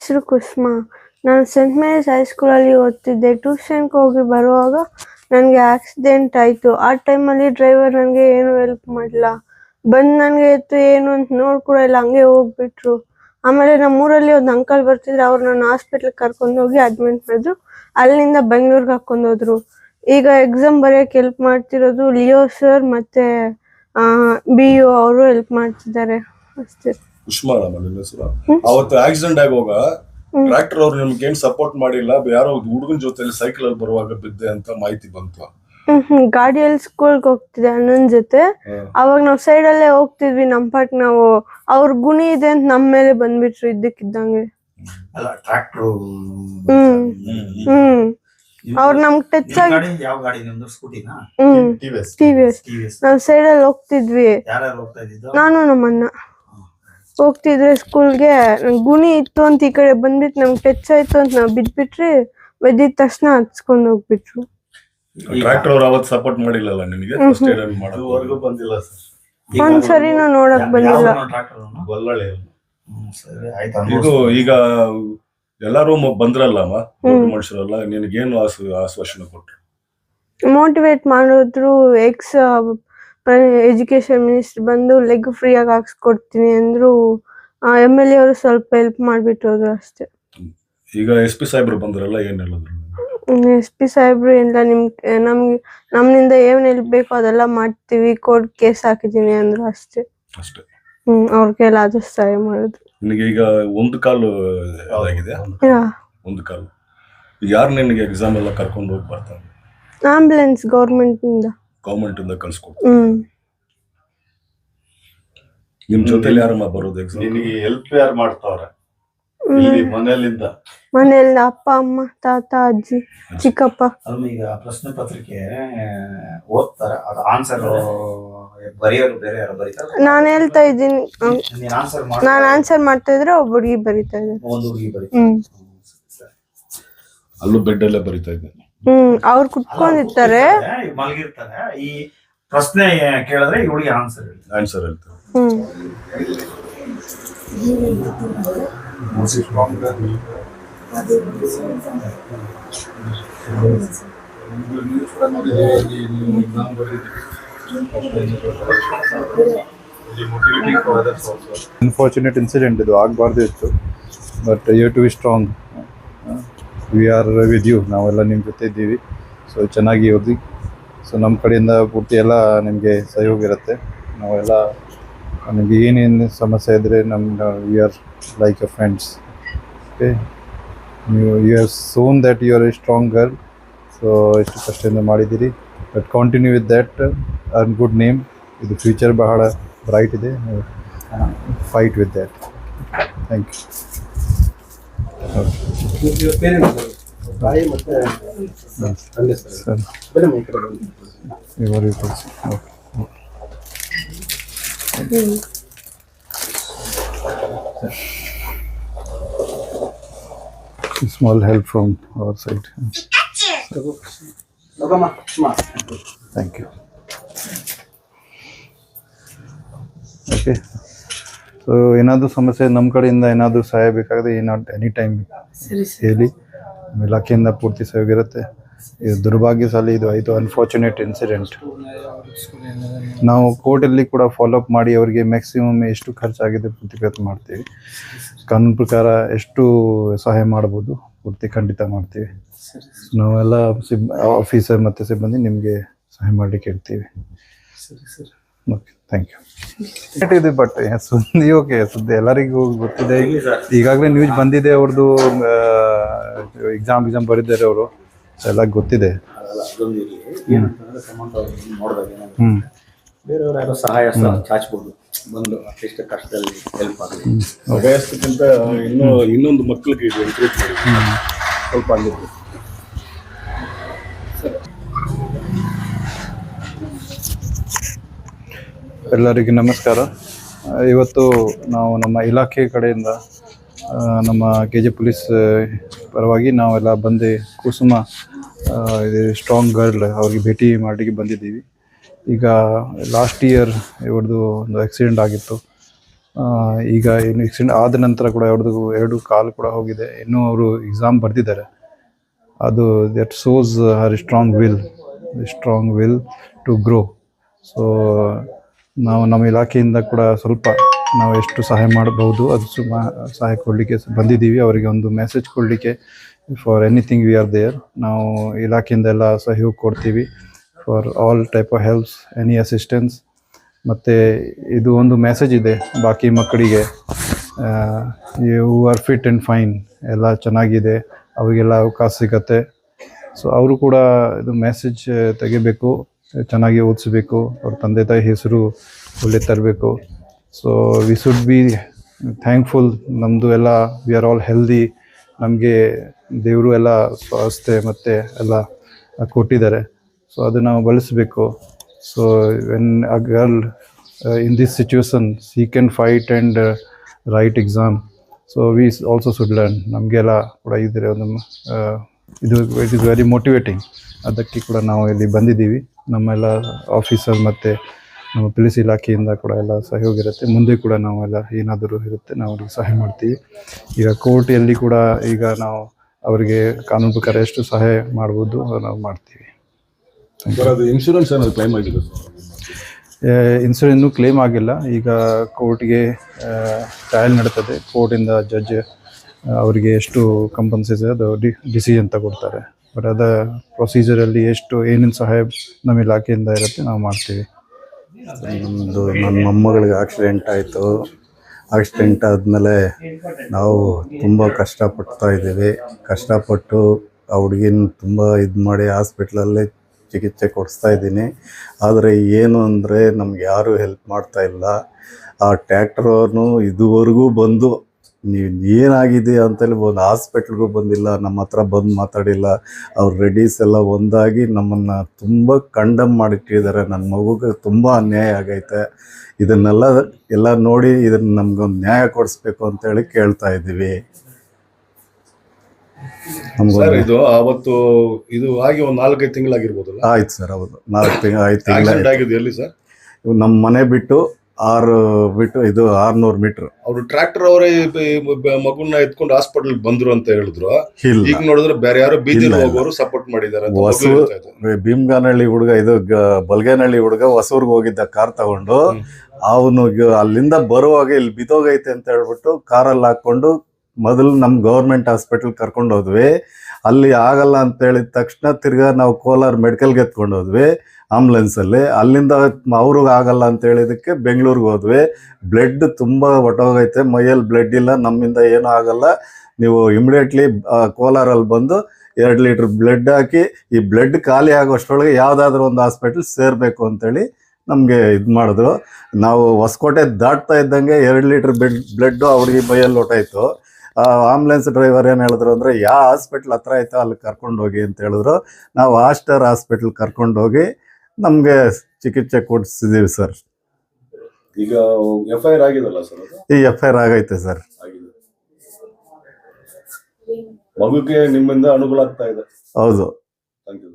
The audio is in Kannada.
ಹೆಸರು ಕುಸುಮಾ. ನಾನು ಸೆಂಟ್ ಮೇರಿಸ್ ಹೈಸ್ಕೂಲಲ್ಲಿ ಓದ್ತಿದ್ದೆ. ಟ್ಯೂಷನ್ಗೆ ಹೋಗಿ ಬರುವಾಗ ನನಗೆ ಆಕ್ಸಿಡೆಂಟ್ ಆಯಿತು. ಆ ಟೈಮಲ್ಲಿ ಡ್ರೈವರ್ ನನಗೆ ಏನು ಹೆಲ್ಪ್ ಮಾಡಲಿಲ್ಲ. ಬಂದು ನನಗೆ ಏನು ಅಂತ ನೋಡಿ ಕೂಡ ಇಲ್ಲ, ಹಂಗೆ ಹೋಗ್ಬಿಟ್ರು. ಆಮೇಲೆ ನಮ್ಮೂರಲ್ಲಿ ಒಂದು ಅಂಕಲ್ ಬರ್ತಿದ್ರು, ಅವ್ರು ನನ್ನ ಹಾಸ್ಪಿಟ್ಲಿಗೆ ಕರ್ಕೊಂಡೋಗಿ ಅಡ್ಮಿಟ್ ಮಾಡಿದ್ರು. ಅಲ್ಲಿಂದ ಬೆಂಗಳೂರಿಗೆ ಹಾಕ್ಕೊಂಡೋದ್ರು. ಈಗ ಎಕ್ಸಾಮ್ ಬರೆಯೋಕ್ಕೆ ಹೆಲ್ಪ್ ಮಾಡ್ತಿರೋದು ಲಿಯೋ ಸರ್ ಮತ್ತು BO ಅವರು ಹೆಲ್ಪ್ ಮಾಡ್ತಿದ್ದಾರೆ ಅಷ್ಟೇ. ಕುಸುಮಾ ಅವತ್ತು ಆಕ್ಸಿಡೆಂಟ್ ಆಗುವಾಗ ಟ್ರ್ಯಾಕ್ಟರ್ ಅವ್ರು ನಿಮ್ಗೆ ಏನ್ ಸಪೋರ್ಟ್ ಮಾಡಿಲ್ಲ, ಯಾರೋ ಹುಡುಗನ ಜೊತೆಲಿ ಸೈಕಲ್ ಅಲ್ಲಿ ಬರುವಾಗ ಬಿದ್ದೆ ಅಂತ ಮಾಹಿತಿ ಬಂತು. ಗಾಡಿಯಲ್ಲಿ ಸ್ಕೂಲ್ಗೆ ಹೋಗ್ತಿದ್ದೆ ಅಣ್ಣನ ಜೊತೆ. ಅವಾಗ ನಾವು ಸೈಡಲ್ಲೇ ಹೋಗ್ತಿದ್ವಿ, ನಮ್ಮ ಪಾಟ್ ನಾವು. ಅವ್ರ ಗುಣಿ ಇದೆ ಅಂತ ನಮ್ಮ ಮೇಲೆ ಬಂದ್ಬಿಟ್ರು ಇದ್ದಕ್ಕಿದ್ದಂಗೆ. ಅವ್ರು ನಮ್ಗೆ ಟಚ್ ಆಗಿ TVS ನಾವು ಸೈಡಲ್ಲಿ ಹೋಗ್ತಿದ್ವಿ, ನಾನು ನಮ್ಮಣ್ಣ ಹೋಗ್ತಿದ್ರೆ ಸ್ಕೂಲ್ಗೆ. ಗುಣಿ ಇತ್ತು ಅಂತ ಈ ಕಡೆ ಬಂದ್ಬಿಟ್ಟು ನಮ್ಗೆ ಟಚ್ ಆಯ್ತು ಅಂತ ನಾವು ಬಿದ್ಬಿಟ್ರಿ. ಬಿದ್ದಿದ ತಕ್ಷಣ ಹಚ್ಕೊಂಡು ಹೋಗ್ಬಿಟ್ರು. ಟ್ರ್ಯಾಕ್ಟರ್ ಅವ್ರು ಅವತ್ತು ಸಪೋರ್ಟ್ ಮಾಡಿಲ್ಲಲ್ಲ ನಿಮಗೆ? ಫಸ್ಟ್ ಏಡ್ ಮಾಡೋವರೆಗೂ ಬಂದಿಲ್ಲ ಸರ್. ಒಂದ್ಸರಿನೂ ನೋಡಕ್ ಬಂದಿಲ್ಲ. ಇದು ಈಗ ಎಲ್ಲಾರು ಬಂದ್ರಲ್ಲಮ್ಮ, ದೊಡ್ಡ ಮನುಷ್ಯರಲ್ಲ, ನಿನಗೇನು ಆಶ್ವಾಸನೆ ಕೊಟ್ರು? ಮೋಟಿವೇಟ್ ಮಾಡಿದ್ರು. ಎಜುಕೇಶನ್ ಮಿನಿಸ್ಟರ್ ಬಂದು ಲೆಗ್ ಫ್ರೀ ಆಗಿ ಹಾಕ್ಸ್ಕೊಡ್ತೀನಿ ಅಂದ್ರು. MLA ಅವರು ಸ್ವಲ್ಪ ಹೆಲ್ಪ್ ಮಾಡ್ಬಿಟ್ಟು ಹೋದ್ರು ಅಷ್ಟೇ. ಈಗ SP ಸಾಹೇಬ್ರು ಬಂದ್ರಲ್ಲ, ಏನ್ ಹೇಳಿದ್ರು? SP ಸಾಹೇಬ್ರು ಇಲ್ಲ, ನಮ್ಮಿಂದ ಏನ್ ಹೆಲ್ಪ್ ಬೇಕೋ ಅದೆಲ್ಲ ಮಾಡ್ತೀವಿ, ಕೋರ್ಟ್ ಕೇಸ್ ಹಾಕಿದೀನಿ ಅಂದ್ರು ಅಷ್ಟೇ. ಅವ್ರ ಕೈಲಿ ಆದಷ್ಟು ಸಹಾಯ ಮಾಡಿದ್ರು. ನಿನಗೆ ಈಗ ಒಂದು ಕಾಲು ಆಗಿದೆ, ಒಂದು ಕಾಲು. ಯಾರು ನಿನಗೆ ಎಕ್ಸಾಮ್ ಎಲ್ಲ ಕರ್ಕೊಂಡು ಹೋಗಿ ಬರ್ತಾರೆ? ಆಂಬುಲೆನ್ಸ್ ಗೌರ್ಮೆಂಟ್ ಇಂದ ಕಳ್ಸ್ಕೊಡ್ತಾರೆ. ನಿಮ್ ಜೊತೆಲಿ ಯಾರಮ್ಮ ಬರೋದು ಎಕ್ಸಾಮ್? ನಿನಗೆ ಹೆಲ್ಪ್ ಯಾರು ಮಾಡ್ತಾವ್ರೆ ಮನೆಯಿಂದ? ಅಪ್ಪ, ಅಮ್ಮ, ತಾತ, ಅಜ್ಜಿ, ಚಿಕ್ಕಪ್ಪ. ಈಗ ಪ್ರಶ್ನೆ ಪತ್ರಿಕೆ ಓದ್ತಾರೆ, ಅದು ಆನ್ಸರ್ ಬರೆಯೋರು ಬೇರೆ ಯಾರು ಬರೀತಾರೆ? ನಾನು ಹೇಳ್ತಾ ಇದ್ದೀನಿ, ನಾನು ಆನ್ಸರ್ ಮಾಡ್ತಾ ಇದ್ರೆ ಒಬ್ಬ ಹುಡುಗಿ ಬರೀತಾ ಇದ್ದಾರೆ. ಒಂದು ಹುಡುಗಿ ಬರೀತಾರೆ. ಅಲ್ಲೂ ಬೆಡ್ ಅಲ್ಲೇ ಬರೀತಾ ಇದ್ದೆ. ಅವ್ರು ಕುತ್ಕೊಂಡಿರ್ತಾರೆ, ಮಲಗಿರ್ತಾರೆ. ಈ ಪ್ರಶ್ನೆ ಕೇಳಿದ್ರೆ ಈ ಹುಡುಗಿ ಆನ್ಸರ್ ಹೇಳ್ತಾರೆ. ಅನ್ಫಾರ್ಚುನೇಟ್ ಇನ್ಸಿಡೆಂಟ್, ಇದು ಆಗಬಾರ್ದು ಇತ್ತು. But you to be strong. We are with you. ನಾವೆಲ್ಲ ನಿಮ್ಮ ಜೊತೆ ಇದ್ದೀವಿ. ಸೊ ಚೆನ್ನಾಗಿ ಓದಿ. ಸೊ ನಮ್ಮ ಕಡೆಯಿಂದ ಪೂರ್ತಿ ಎಲ್ಲ ನಿಮಗೆ ಸಹಯೋಗ ಇರುತ್ತೆ. ನಾವೆಲ್ಲ ನಿಮಗೆ ಏನೇನು ಸಮಸ್ಯೆ ಇದ್ದರೆ we are like your friends. Okay, you have shown that you are a strong girl. So ಎಷ್ಟು ಕಷ್ಟದಿಂದ ಮಾಡಿದ್ದೀರಿ, but continue with that. Earn good name. ಇದು ಫ್ಯೂಚರ್ ಬಹಳ ಬ್ರೈಟ್ ಇದೆ. Fight with that. Thank you. Small help from our side. Thank you. Okay. So ಏನಾದರೂ ಸಮಸ್ಯೆ ನಮ್ಮ ಕಡೆಯಿಂದ ಏನಾದರೂ ಸಹಾಯ ಬೇಕಾದರೆ ಎನಿ ಟೈಮ್ ಹೇಳಿ. ಇಲಾಖೆಯಿಂದ ಪೂರ್ತಿ ಸಹಯೋಗ ಇರುತ್ತೆ. ಇದು ದುರ್ಭಾಗ್ಯಶಾಲಿ ಇದು ಆಯಿತು, ಅನ್ಫಾರ್ಚುನೇಟ್ ಇನ್ಸಿಡೆಂಟ್. ನಾವು ಕೋರ್ಟಲ್ಲಿ ಕೂಡ ಫಾಲೋಅಪ್ ಮಾಡಿ ಅವರಿಗೆ ಮ್ಯಾಕ್ಸಿಮಮ್ ಎಷ್ಟು ಖರ್ಚಾಗಿದೆ ಪೂರ್ತಿ ಪ್ರಯತ್ನ ಮಾಡ್ತೀವಿ. ಕಾನೂನು ಪ್ರಕಾರ ಎಷ್ಟು ಸಹಾಯ ಮಾಡ್ಬೋದು ಪೂರ್ತಿ ಖಂಡಿತ ಮಾಡ್ತೀವಿ. ನಾವೆಲ್ಲ ಆಫೀಸರ್ ಮತ್ತು ಸಿಬ್ಬಂದಿ ನಿಮಗೆ ಸಹಾಯ ಮಾಡಲಿಕ್ಕೆ ಇರ್ತೀವಿ. Okay, thank you. ಇದೆ ಬಟ್ ಸುದ್ದಿ ಓಕೆ, ಸುದ್ದಿ ಎಲ್ಲರಿಗೂ ಗೊತ್ತಿದೆ. ಈಗಾಗಲೇ ನ್ಯೂಸ್ ಬಂದಿದೆ, ಅವ್ರದ್ದು ಎಕ್ಸಾಮ್ ಬರೆದಿದ್ದಾರೆ ಅವರು, ಎಲ್ಲ ಗೊತ್ತಿದೆ. ಬೇರೆಯವರು ಸಹಾಯ ಚಾಚ್ಬೋದು, ಬಂದು ಅಟ್ಲೀಸ್ಟ್ ಕಷ್ಟದಲ್ಲಿ ಹೆಲ್ಪ್ ಆಗುತ್ತೆ. ಅಭ್ಯಾಸಕ್ಕಿಂತ ಇನ್ನೊಂದು ಮಕ್ಕಳಿಗೆ ಎನ್ಕರೇಜ್ ಮಾಡಿ ಸ್ವಲ್ಪ ಆಗಿರ್ಬೋದು. ಎಲ್ಲರಿಗೂ ನಮಸ್ಕಾರ. ಇವತ್ತು ನಾವು ನಮ್ಮ ಇಲಾಖೆ ಕಡೆಯಿಂದ ನಮ್ಮ KG ಪೊಲೀಸ್ ಪರವಾಗಿ ನಾವೆಲ್ಲ ಬಂದು ಕುಸುಮಾ ಇದು ಸ್ಟ್ರಾಂಗ್ ಗರ್ಲ್ ಅವ್ರಿಗೆ ಭೇಟಿ ಮಾಡಲಿಕ್ಕೆ ಬಂದಿದ್ದೀವಿ. ಈಗ ಲಾಸ್ಟ್ ಇಯರ್ ಇವ್ರದ್ದು ಒಂದು ಆಕ್ಸಿಡೆಂಟ್ ಆಗಿತ್ತು. ಈಗ ಇನ್ನು ಆಕ್ಸಿಡೆಂಟ್ ಆದ ನಂತರ ಕೂಡ ಎರಡು ಕಾಲು ಕೂಡ ಹೋಗಿದೆ. ಇನ್ನೂ ಅವರು ಎಕ್ಸಾಮ್ ಬರ್ತಿದ್ದಾರೆ. ಅದು that shows her strong will to grow. So ನಾವು ನಮ್ಮ ಇಲಾಖೆಯಿಂದ ಕೂಡ ಸ್ವಲ್ಪ ನಾವು ಎಷ್ಟು ಸಹಾಯ ಮಾಡಬಹುದು ಅದು ಸಹಾಯ ಕೊಡಲಿಕ್ಕೆ ಬಂದಿದ್ದೀವಿ. ಅವರಿಗೆ ಒಂದು ಮೆಸೇಜ್ ಕೊಡಲಿಕ್ಕೆ, for anything we are there. ನಾವು ಇಲಾಖೆಯಿಂದ ಎಲ್ಲ ಸಹಯೋಗ ಕೊಡ್ತೀವಿ for all type of helps, any assistance. ಮತ್ತು ಇದು ಒಂದು ಮೆಸೇಜ್ ಇದೆ ಬಾಕಿ ಮಕ್ಕಳಿಗೆ, you are fit and fine, ಎಲ್ಲ ಚೆನ್ನಾಗಿದೆ, ಅವರಿಗೆಲ್ಲ ಅವಕಾಶ ಸಿಗತ್ತೆ. ಸೊ ಅವರು ಕೂಡ ಇದು ಮೆಸೇಜ್ ತೆಗಿಬೇಕು, ಚೆನ್ನಾಗಿ ಓದಿಸ್ಬೇಕು, ಅವ್ರ ತಂದೆ ತಾಯಿ ಹೆಸರು ಒಳ್ಳೆ ತರಬೇಕು. So we should be thankful. ನಮ್ಮದು ಎಲ್ಲ ವಿ ಆರ್ ಆಲ್ ಹೆಲ್ದಿ. ನಮಗೆ ದೇವರು ಎಲ್ಲ ಸ್ವಾಸ್ಥ್ಯ ಮತ್ತು ಎಲ್ಲ ಕೊಟ್ಟಿದ್ದಾರೆ. ಸೊ ಅದು ನಾವು ಬಳಸಬೇಕು. So when a girl in this situation she can fight and write exam. So we also should learn. ನಮಗೆಲ್ಲ ಕೂಡ ಇದ್ರೆ ಒಂದು ಇದು ಇಟ್ ಇಸ್ ವೆರಿ ಮೋಟಿವೇಟಿಂಗ್. ಅದಕ್ಕೆ ಕೂಡ ನಾವು ಇಲ್ಲಿ ಬಂದಿದ್ದೀವಿ. ನಮ್ಮೆಲ್ಲ ಆಫೀಸರ್ ಮತ್ತು ನಮ್ಮ ಪೊಲೀಸ್ ಇಲಾಖೆಯಿಂದ ಕೂಡ ಎಲ್ಲ ಸಹಯೋಗ ಇರುತ್ತೆ. ಮುಂದೆ ಕೂಡ ನಾವೆಲ್ಲ ಏನಾದರೂ ಇರುತ್ತೆ ನಾವು ಅವ್ರಿಗೆ ಸಹಾಯ ಮಾಡ್ತೀವಿ. ಈಗ ಕೋರ್ಟಲ್ಲಿ ಕೂಡ ಈಗ ನಾವು ಅವರಿಗೆ ಕಾನೂನು ಪ್ರಕಾರ ಎಷ್ಟು ಸಹಾಯ ಮಾಡ್ಬೋದು ನಾವು ಮಾಡ್ತೀವಿ. ಅದು ಇನ್ಶೂರೆನ್ಸ್ ಏನಾದ್ರು ಕ್ಲೈಮ್ ಆಗಿದೆ? ಇನ್ಸೂರೆನ್ಸ್ ಕ್ಲೇಮ್ ಆಗಿಲ್ಲ. ಈಗ ಕೋರ್ಟ್ಗೆ ಟ್ರಯಲ್ ನಡೀತದೆ. ಕೋರ್ಟಿಂದ ಜಡ್ಜ್ ಅವರಿಗೆ ಎಷ್ಟು ಕಂಪನ್ಸೇಷನ್ ಅದು ಡಿಸಿಷನ್ ತಗೊಳ್ತಾರೆ. ಬಟ್ ಅದ ಪ್ರೊಸೀಜರಲ್ಲಿ ಎಷ್ಟು ಏನೇನು ಸಹಾಯ ನಮ್ಮ ಇಲಾಖೆಯಿಂದ ಇರುತ್ತೆ ನಾವು ಮಾಡ್ತೀವಿ. ನನ್ನ ಮೊಮ್ಮಗಳಿಗೆ ಆಕ್ಸಿಡೆಂಟ್ ಆಯಿತು. ಆಕ್ಸಿಡೆಂಟ್ ಆದಮೇಲೆ ನಾವು ತುಂಬ ಕಷ್ಟಪಡ್ತಾ ಇದ್ದೀವಿ. ಕಷ್ಟಪಟ್ಟು ಆ ಹುಡುಗಿನ ತುಂಬ ಇದು ಮಾಡಿ ಹಾಸ್ಪಿಟ್ಲಲ್ಲೇ ಚಿಕಿತ್ಸೆ ಕೊಡಿಸ್ತಾ ಇದ್ದೀನಿ. ಆದರೆ ಏನು ಅಂದರೆ ನಮ್ಗೆ ಯಾರೂ ಹೆಲ್ಪ್ ಮಾಡ್ತಾ ಇಲ್ಲ. ಆ ಟ್ಯಾಕ್ಟ್ರವ್ರನ್ನು ಇದುವರೆಗೂ ಬಂದು ನೀವು ಏನಾಗಿದೆ ಅಂತೇಳಿ ಒಂದು ಹಾಸ್ಪಿಟ್ಲ್ಗೂ ಬಂದಿಲ್ಲ, ನಮ್ಮ ಹತ್ರ ಬಂದು ಮಾತಾಡಿಲ್ಲ. ಅವ್ರ ರೆಡೀಸ್ ಎಲ್ಲ ಒಂದಾಗಿ ನಮ್ಮನ್ನು ತುಂಬ ಕಂಡಮ್ ಮಾಡಿಟ್ಟಿದ್ದಾರೆ. ನನ್ನ ಮಗುಗೆ ತುಂಬ ಅನ್ಯಾಯ ಆಗೈತೆ. ಇದನ್ನೆಲ್ಲ ನೋಡಿ ಇದನ್ನು ನಮ್ಗೊಂದು ನ್ಯಾಯ ಕೊಡಿಸ್ಬೇಕು ಅಂತೇಳಿ ಕೇಳ್ತಾ ಇದ್ದೀವಿ. ಇದು ಅವತ್ತು ಇದು ಆಗಿ ಒಂದು 4-5 ತಿಂಗಳಾಗಿರ್ಬೋದಲ್ಲ? ಆಯ್ತು ಸರ್, ಹೌದು 5 ತಿಂಗಳು ಆಗಿದೆ. ಎಲ್ಲಿ ಸರ್? ನಮ್ಮ ಮನೆ ಬಿಟ್ಟು 600 ಮೀಟರ್. ಅವರು ಟ್ರ್ಯಾಕ್ಟರ್ ಅವರೇ ಮಗುನ ಎತ್ಕೊಂಡು ಹಾಸ್ಪಿಟಲ್ ಬಂದ್ರು ಅಂತ ಹೇಳಿದ್ರು. ಈಗ ನೋಡಿದ್ರೆ ಬೇರೆ ಯಾರೋ ಬೀದಿಲಿ ಹೋಗೋರು ಸಪೋರ್ಟ್ ಮಾಡಿದ್ದಾರೆ. ಭೀಮ್ಗಾನಹಳ್ಳಿ ಹುಡುಗ, ಇದು ಬಲ್ಗೇನಹಳ್ಳಿ ಹುಡುಗ ಹೊಸೂರ್ಗೆ ಹೋಗಿದ್ದ ಕಾರ್ ತಗೊಂಡು. ಅವನು ಅಲ್ಲಿಂದ ಬರುವಾಗ ಇಲ್ಲಿ ಬಿದ್ದೋಗೈತೆ ಅಂತ ಹೇಳ್ಬಿಟ್ಟು ಕಾರಲ್ಲಿ ಹಾಕೊಂಡು ಮೊದಲು ನಮ್ಮ ಗೌರ್ಮೆಂಟ್ ಹಾಸ್ಪಿಟಲ್ ಕರ್ಕೊಂಡು ಹೋದ್ವಿ. ಅಲ್ಲಿ ಆಗಲ್ಲ ಅಂತ ಹೇಳಿದ ತಕ್ಷಣ ತಿರ್ಗಾ ನಾವು ಕೋಲಾರ ಮೆಡಿಕಲ್ಗೆ ಎತ್ಕೊಂಡು ಹೋದ್ವಿ ಆಂಬುಲೆನ್ಸಲ್ಲಿ. ಅಲ್ಲಿಂದ ಅವ್ರಿಗೆ ಆಗಲ್ಲ ಅಂತ ಹೇಳಿದಕ್ಕೆ ಬೆಂಗಳೂರಿಗೆ ಹೋದ್ವಿ. ಬ್ಲಡ್ ತುಂಬ ಹೊಟ್ಟೋಗೈತೆ, ಮೈಯಲ್ಲಿ ಬ್ಲಡ್ ಇಲ್ಲ, ನಮ್ಮಿಂದ ಏನೂ ಆಗಲ್ಲ, ನೀವು ಇಮಿಡಿಯೇಟ್ಲಿ ಕೋಲಾರಲ್ಲಿ ಬಂದು 2 ಲೀಟ್ರ್ ಬ್ಲಡ್ ಹಾಕಿ ಈ ಬ್ಲಡ್ ಖಾಲಿ ಆಗೋಷ್ಟರೊಳಗೆ ಯಾವುದಾದ್ರೂ ಒಂದು ಹಾಸ್ಪಿಟಲ್ ಸೇರಬೇಕು ಅಂತೇಳಿ ನಮಗೆ ಇದು ಮಾಡಿದ್ರು. ನಾವು ಹೊಸಕೋಟೆ ದಾಟ್ತಾ ಇದ್ದಂಗೆ 2 ಲೀಟ್ರ್ ಬ್ಲಡ್ಡು ಅವ್ರಿಗೆ ಮೈಯಲ್ಲಿ ಹೊಟ್ಟೋಯ್ತು. ಆಂಬುಲೆನ್ಸ್ ಡ್ರೈವರ್ ಏನು ಹೇಳಿದ್ರು ಅಂದರೆ ಯಾವ ಹಾಸ್ಪಿಟ್ಲ್ ಹತ್ರ ಆಯ್ತೋ ಅಲ್ಲಿ ಕರ್ಕೊಂಡೋಗಿ ಅಂತ ಹೇಳಿದ್ರು. ನಾವು ಆಸ್ಟರ್ ಹಾಸ್ಪಿಟ್ಲ್ ಕರ್ಕೊಂಡೋಗಿ ನಮಗೆ ಚಿಕಿತ್ಸೆ ಕೊಡಿಸಿದ್ದೀವಿ ಸರ್. ಈಗ FIR ಆಗಿದಲ್ಲ ಸರ್? ಈ FIR ಆಗೈತೆ ಸರ್. ಮಗುಗೆ ನಿಮ್ಮಿಂದ ಅನುಕೂಲ ಆಗ್ತಾ ಇದೆ. ಹೌದು. Thank you.